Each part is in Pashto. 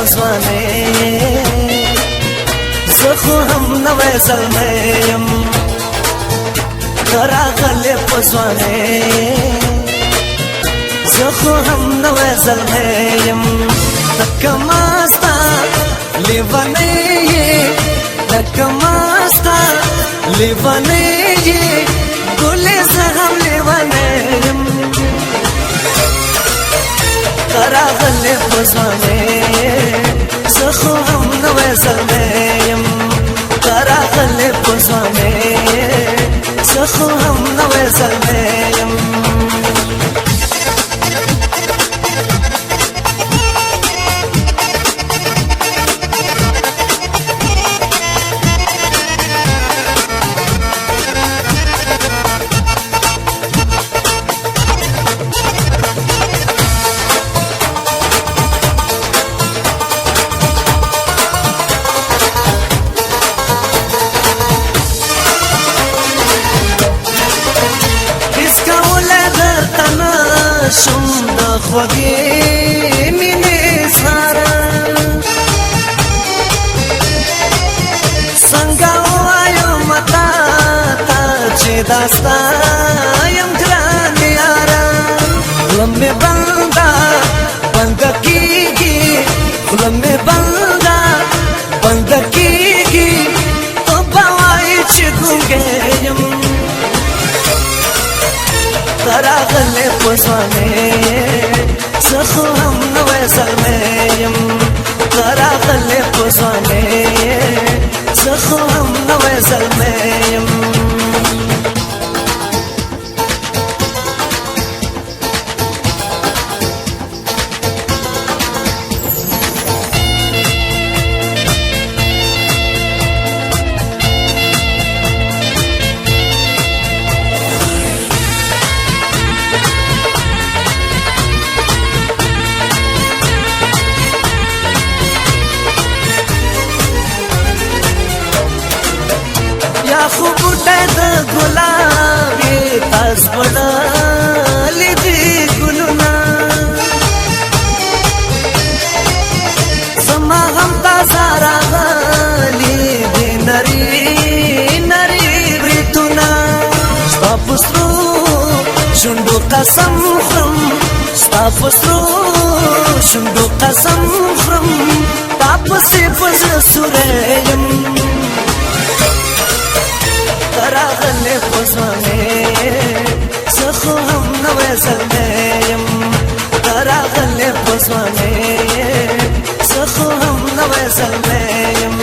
پزوانه زخو هم نوې زلمیم راغلې پزوانه زخو هم نوې زلمیم تکماستا لیوانه تکماستا لیوانه ګلې زغم لیوانه راغلې پزوانه زخو هم نوې زلمیم راغلې پزوانه زخو هم نوې زلمیم شم د خوږې مینې سره څنګه وایم تا ته چې داستا یم ګران یاره خوله مې بنده کېږي خوله مې بنده کېږي ته به وایې چې ګونګی یم راغلې پزوانه زخو هم نوې زلمیم راغلې پزوانه زخو هم نوې زلمیم خو بوټه د ګلابي تاس وړلې دي ګلونه زما هم تازه راغلي دي نري بریتونه ستا په سرو شونډو قسم خورم ستا په سرو شونډو قسم خورم تا پسې په زړه سوری یم راغلې پزوانه زخو هم نوې زلمیم راغلې پزوانه زخو هم نوې زلمیم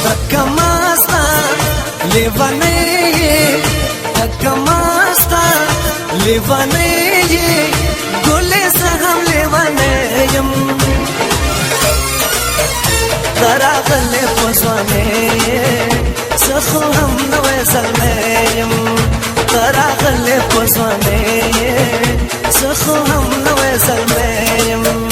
تکماستا لیوانه تکماستا لیوانه ګلې زغم لیوانه یم راغلې پزوانه زخو هم نوې زلمیم راغلې پزوانه زخو هم نوې زلمیم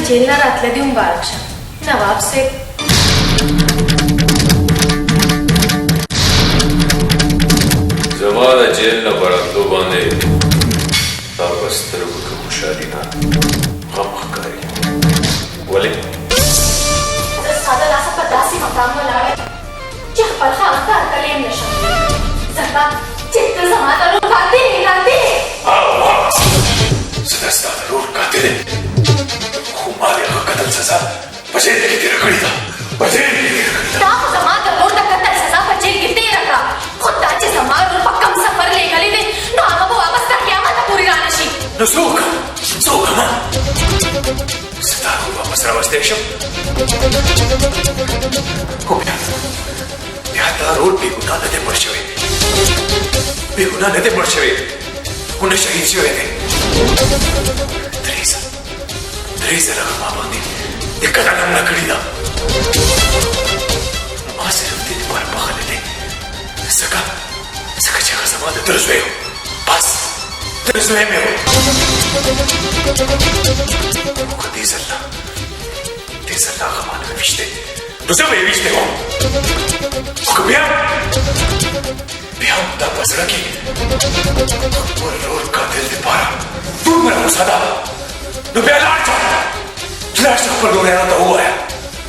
जेल ना रातल्या दिवंक बाळगशा नवाब शेख जमाना जेल न बड़ा तो बांधे तापस तरफ का खुशहाली ना गम हकारी वले सादा लासा पदासी मकाम वाला है जह पर खा अख्तार कलेम नशा जहबा चित्त समाता लोग गाते सदस्ता जरूर गाते थे हमारे कतल सजा बचेल की तेरा कड़ी था ताप समाता लोग कतल सजा बचेल की तेरा का खुद ताचे समार और पक्कम सफर ले गली ने नो आमा वो वापस तक क्या माता पूरी रानशी नो सोक मा सदा वापस रावस्ते शम हो प्याता रोड बेगुनाह नदे मरशवे उन्हें शहीद से हुए Teresa रहा मामानी दिक्कत आना न करी ना माँ सिर्फ दिन पर पहले ने सका जगह समाधि तरसवे हो बस तरसवे में हो मुझे देसल्ला कमाने में विश्ते दूसरे में विश्ते हो मुझे बिहार मुद्दा बसरा की वो रोड का दिल दे पारा तू मेरा मुसादा नो बिहार आठ लाश तक पर लोग रहना तो हुआ है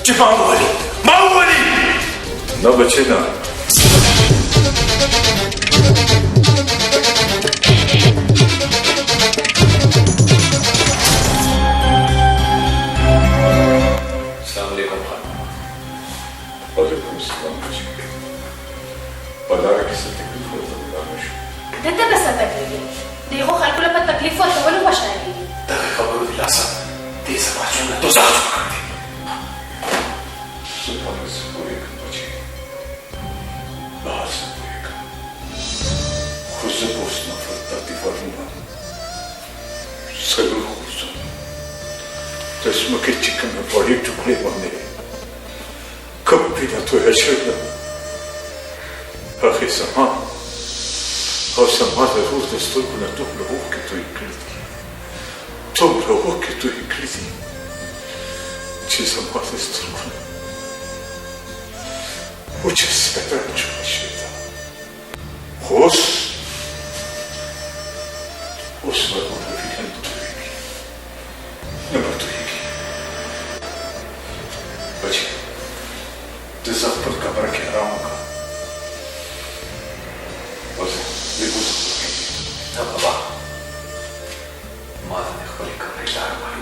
चिपाऊ वाली न बचे ना देखो खलकुला पर तकलीफ हुआ तो बोलो बशाएगी तक खबर दिलासा तेज समाजों में तो जांच पकड़ दी सुबह से पूरे का बचे बाहर से पूरे का खुद से पोषना फरता तिफारूना सगल खुशा चश्मा के चिकन में बड़े टुकड़े बने कब भी ना तो ऐसे आखिर समा और समाज जरूर दस्तूर को न तुम लोगों की तो इकली थी जिस समाज दस्तूर को मुझे सैदा चुका शेदा होश उस वक्त वो भी नंबर तो बचे दिसंबर का बड़ा कह रहा हूँ बाबा माता ने खोली कपड़े लार मारी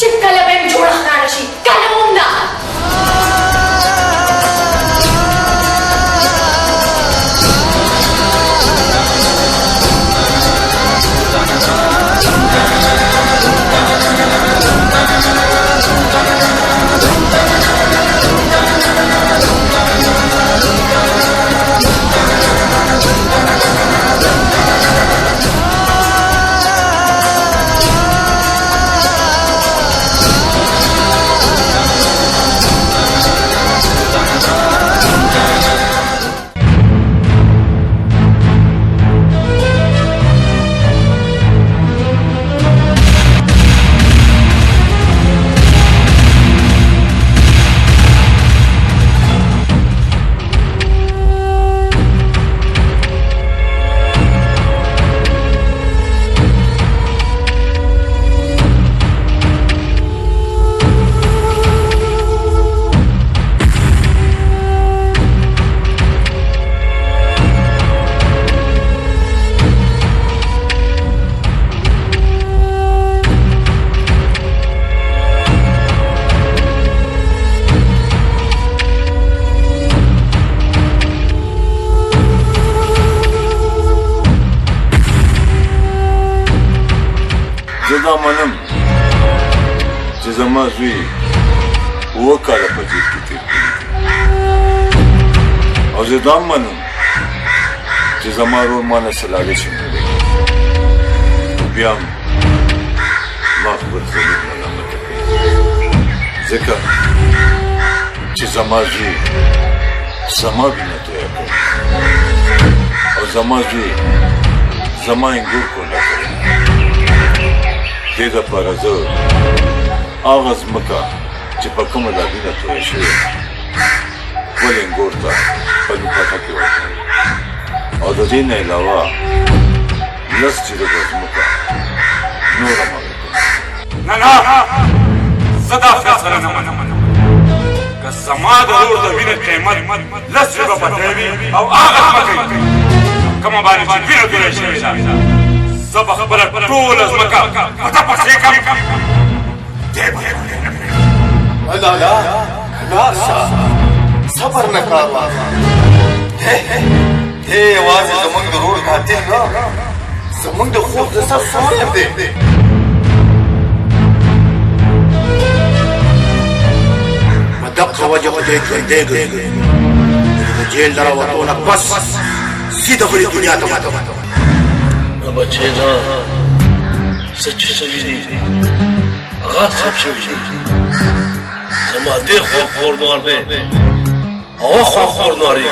चित्त कलबें जोड़ा खाना शी कलमुंदा دا منم چې زما زوی 7 کاله په جیل کې تېر کړي او زه دا منم چې زما ورور ما نه سلاړې شمېرې بیا هم ما خپل ضمیر ملامته کوي ځکه چې زما زوی زما وینه تویه کړې او زما زوی زما انګور کوله کړې دې دپاره زه هغه ځمکه چې په کومه دا وینه تویه شوې خپل انګور ته په لوپټه کې ورکړم او د دې نه علاوه 10 جریبه ځمکه نوره ما ورکړم. نه زه دا فیصله نه منم که زما د ورور د وینې قیمت 10 جریبه پټی وي او هغه ځمکه کومه باندې چې وینه تویه شوې ده زه به خپله ټوله ځمکه په ده پسې کړم دې به یې نه پرېږدم. لالا راشه صبر نه کوه دې یوازې زموږ د ورور قاتل نه زموږ د خور د سر صاحب دی په دغه وجه خو دې ژوندی ګرځي د جیل نه راوتو نه پس سیده بلې دنیا ته واده بچے نا سچی سوی دی آغاز سب شوی دی زما دی خور نوار بے آوا خور نواری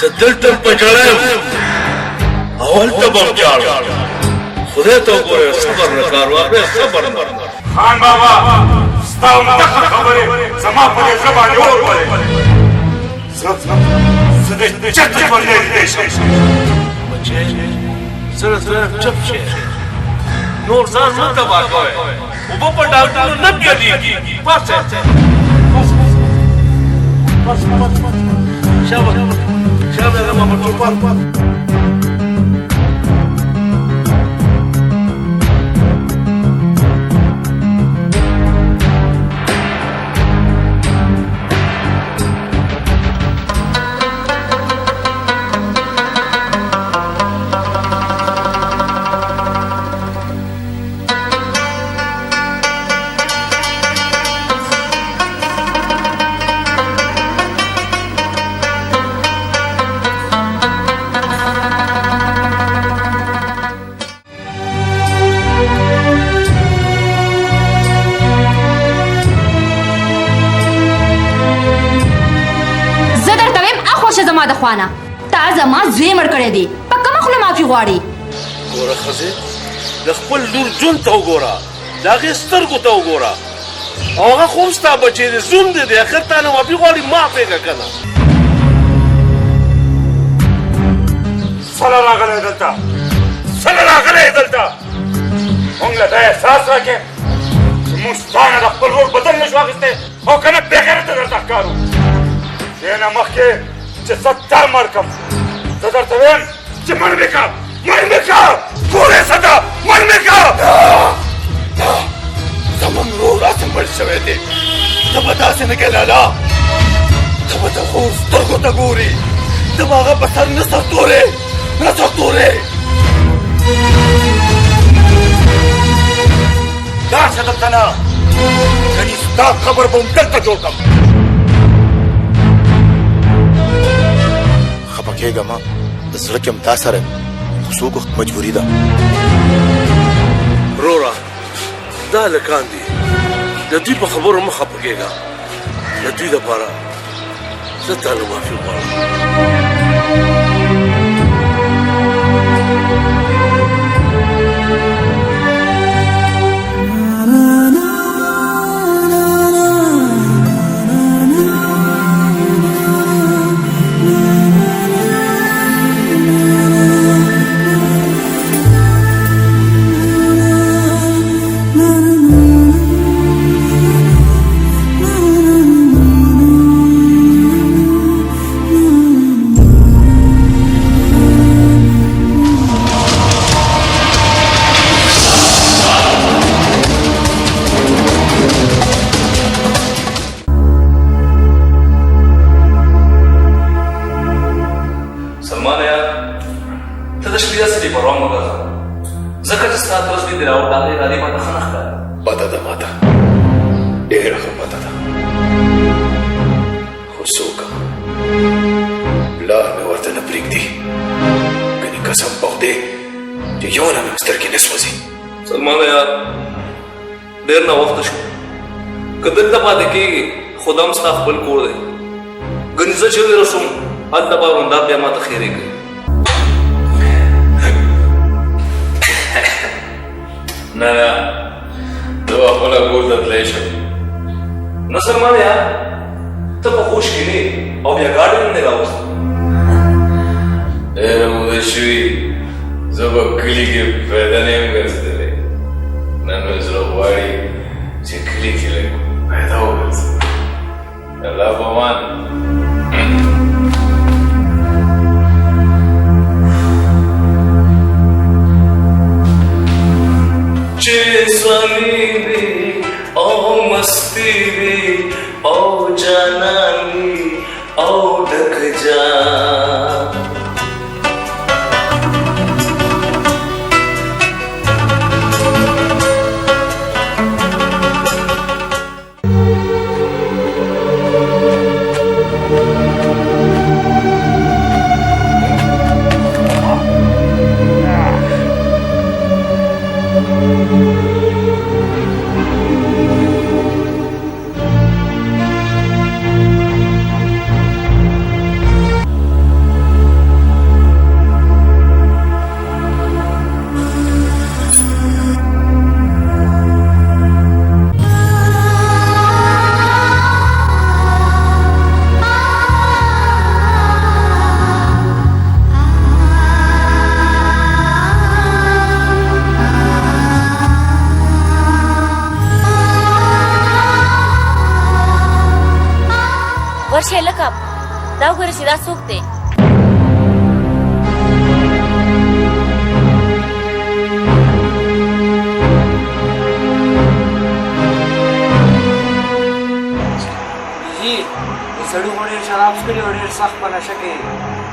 ز دل تم پجڑایم اول تبم جاڑ خدای تو گوره صبر نکاروار بے صبر نکاروار خان بابا ستا مدخل خبرې زما په دې ژبه باندې اور ولې زه دې چت ژوندی لیدی شم بچے صرف چپ شے نور ځان مه تباه کوئ اوبه په ډاکټرو نه پیادېږي پاسه شابه زما په ټوپک خوانه تا زما زوی مړ کړی دی په کومه خوله معافي غواړي ګوره ښځې د خپل لور ژوند ته وګوره د هغې سترګو ته وګوره او هغه خو هم ستا بچی دی زوم دی دی اخر تا نه معافي غواړي معافې که که نه سله راغلی دلته سله راغلی دلته موږ له دا احساس راکړې چې موږ ستا نه د خپل ورور بدن نه شو اخیستی او که نه بېغیرته درته ښکارو دې نه مخکې چې زه در مړ کړم زه درته ویم چې مړ مې کړه مړ مې کړه ګورې سده مړ مې کړه زموږ ورور داسې مړ شوی دی ته به داسې نه کوې لالا ته به د خور سترګو ته ګورې ته به هغه په سر نه سرتورې نه سرتورې لاړشه دلته نه کني ستا قبر به هم دلته جوړ کړم خفه کېږه مه د زړه کې هم تا سره یم خو څوک وخت مجبوري ده وروره دا هلکان دي د دوی په خبرو مه خفه کېږه د دوی دپاره زه تا نه معافي غواړم دې راوټاکې غالي ماته ښه نه ښکاري. پته ده ماته ډېره ښه پته ده خو څه وکړم پلار مې ورته نه پرېږدي ګنې قسم په خدای چې یو نه مې سترګې نه سوځي. سلمانه یار ډېر ناوخته شو که دلته پاتې کېږي خو دا هم ستا خپل کور دی ګنې زه چې ورسوم هلته به همدا بیا ماته خیرې کوي. نه نه زه به خپله کور ته تللی شم. نه سلمان یار ته په خوش کې نه او بیا ګاډی هم نه راوستل. ډېره موده شوي زه په کلي کې پیدا نه یم ګرځېدلی. نن مې زړه غواړي چې کلي کې لږ پیدا وګرځم. الله په امان. چې ځواني وي او مستي وي او جانان وي او ډک جان ورشه لکه دا وګوره چې دا څوک دی. جی سړي خو ډېر شراب څښلي او ډېر سخت په نشه کې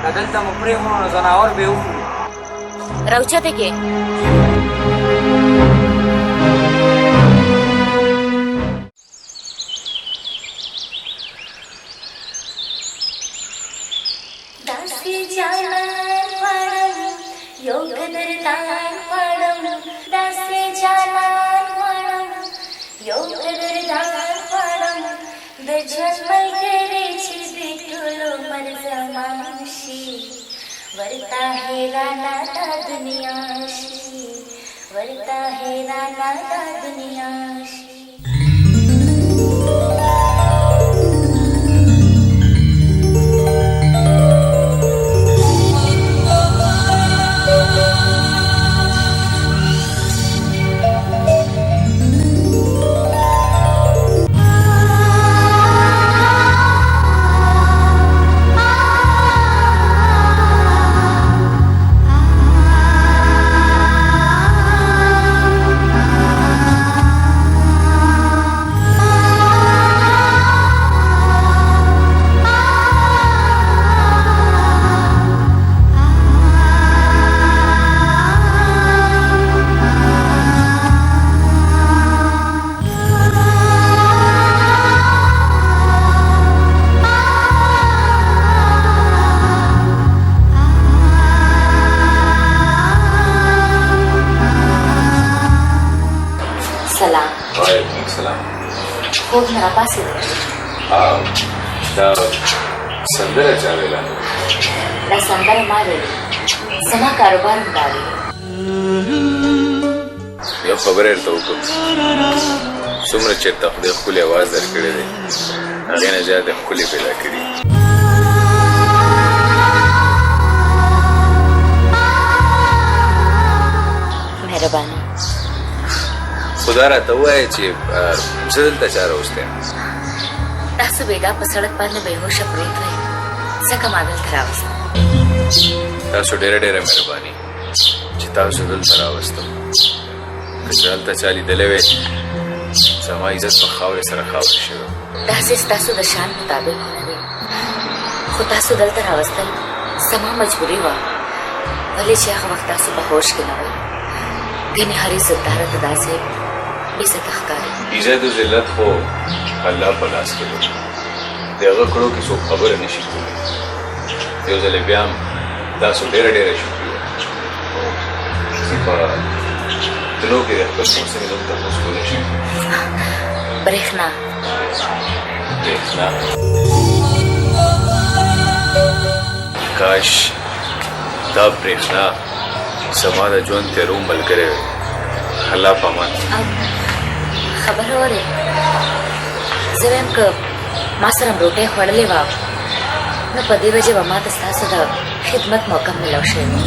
که دلته مو پرېښودو نو ځناور به یې وخوري. راوچته کې वरता है राना दा दुनिया वरता है राना दा दुनिया خوب نه راپاسېده. دا سندره چا ویله؟ دا سندره ما ویلې. زما کاروبار هم دا دی. یو خبره درته وکړم څومره چېرته خدای ښکلی اواز درکړی دی هغې نه زیات یې ښکلي پیدا کړي. مهرباني. خدا راته ووایه چې زه دلته چا راوستی یم. تاسو بېګا په سړک باندې بېهوشه پروت وئ ځکه ما دلته راوستم. تاسو ډېره ډېره مهرباني چې تاسو دلته راوستم. که زه هلته چا لیدلی وی زما عزت په خاورې سره خاورې شوی. داسې ستاسو د شان مطابق نه دی خو تاسو دلته راوستل زما مجبوري وه ولې چې هغه وخت تاسو په هوش کې نه وئ. دین هری زدار تدا سے عزت ښکاري. عزت او ذلت خو الله په لاس کې دی. دغه کړو کې څوک خبره نشي کولی. یو ځل بیا هم تاسو ډېره شکریه. په دلو کې د خپل سره نوم تاسو کولی شئ. برېښنا کاش دا برېښنا زما د ژوند تېرو ملګری وی. الله پامان خبره وره زه وایم که ما سره روټۍ خوړلې وه نو په دې وجې به ما ته ستاسو د خدمت موقع ملو شوې وه.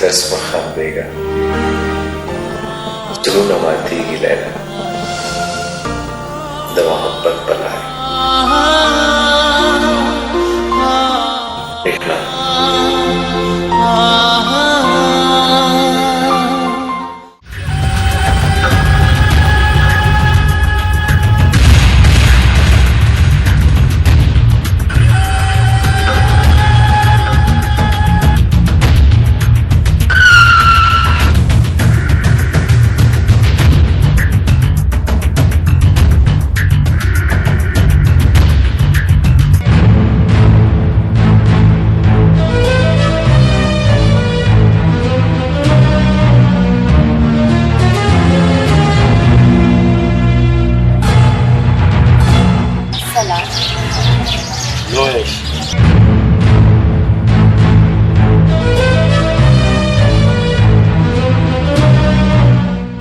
کلس مخندېږه زړونه ماتېږي لیلا د محبت په لارې.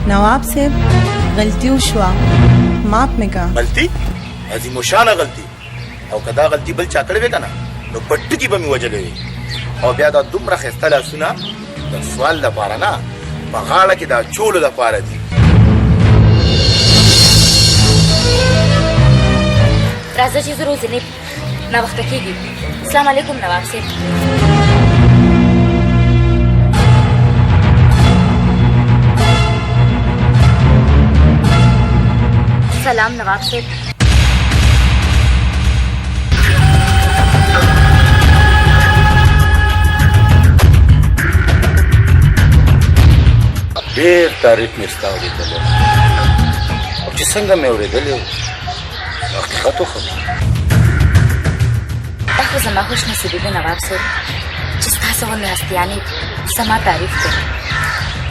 नवाब साहब गलती वशवा माफ में का गलती عظیم شانه غلطي او کدا غلطي بل چا کړې کنه نو پټ کی به می وجلې او بیا دا دومره خسته لاسونه د سوال لپاره نه په غاړه کې دا چول لپاره دي. راځه چې ضرور ځنې نا وخت کېږي. السلام علیکم نواب صاحب. سلام نواب صاحب. ډېر تعریف مې ستا اورېدلی او چې څنګه مې اورېدلی و حقیقت وخبره دا خو زما خوش نصیبي ده نواب صاحب چې ستاسو غوندې هستیانې زما تعریف کوي.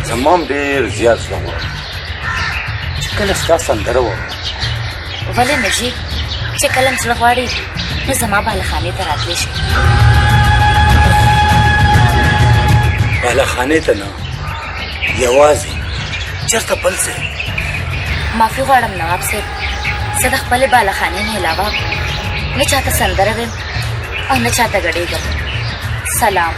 زما هم ډېر زیات زړه غواړي چې کله ستا سندره واورم. ولې نه ځي چې کله مې زړه غواړي نو زما بالخانې ته راتلی شي. بالخانې ته نه یوازې چېرته بل ځای. معافي غواړم نواب صاحب زه د خپلې بالخانې نه علاوه نه چاته سندره ویم او نه چاته ګډېږم. سلام.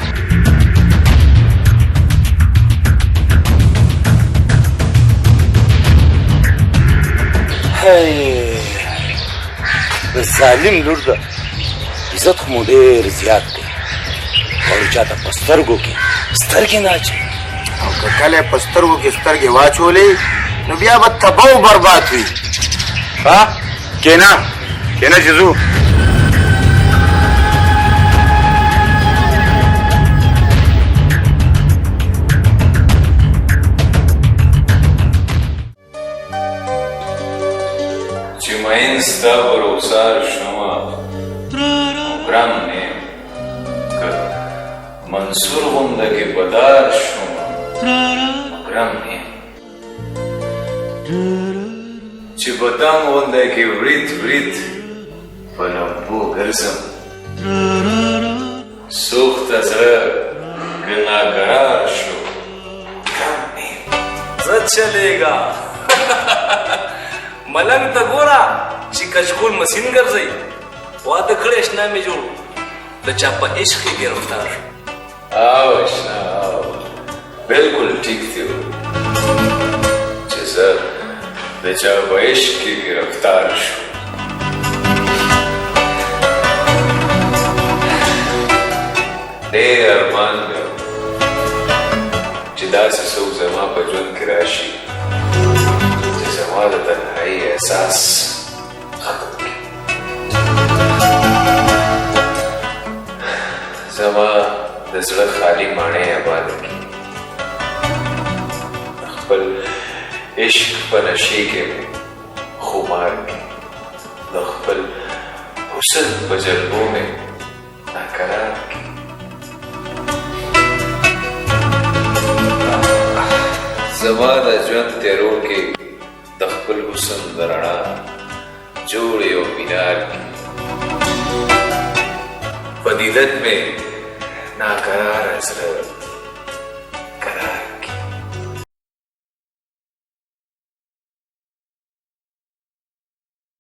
د ظالم لور ده عزت خو مو ډېر زیات دی او چاته په سترګو کې سترګې نه اچوي او که کله په سترګو کې سترګې واچولې نو بیا به تباه او برباد وي ها کېنه چې ځو چې مین ستا پر اوسار شما ګران نه که منصور غونده کې بدار شما ګران نه چې بدام غونده کې ورید په لمبو ګرځم سوخته زړه ګناهګار شو ګران نه زه چلېږه ملنګ ته ګوره چې کچکول مسین ګرځي واده کړی اشنا مې جوړ د چا په عشق کې ګرفتار او اشنا بالکل ټیک دی چې زه د چا په عشق کې ګرفتار شو ډېر ارمان مې چې داسې څوک زما په ژوند کې راشي زما د تنهایی احساس ختم کړي زما د زړه خالي ماڼۍ آباد کړي خپل عشق په نشې کې خمار کړي د خپل حسن په جلبو مې ناقرار کړي زما د ژوند تیرو کې د خپل حسن د رڼا جوړ یو مینار کې فضیلت میں ناقرار زړه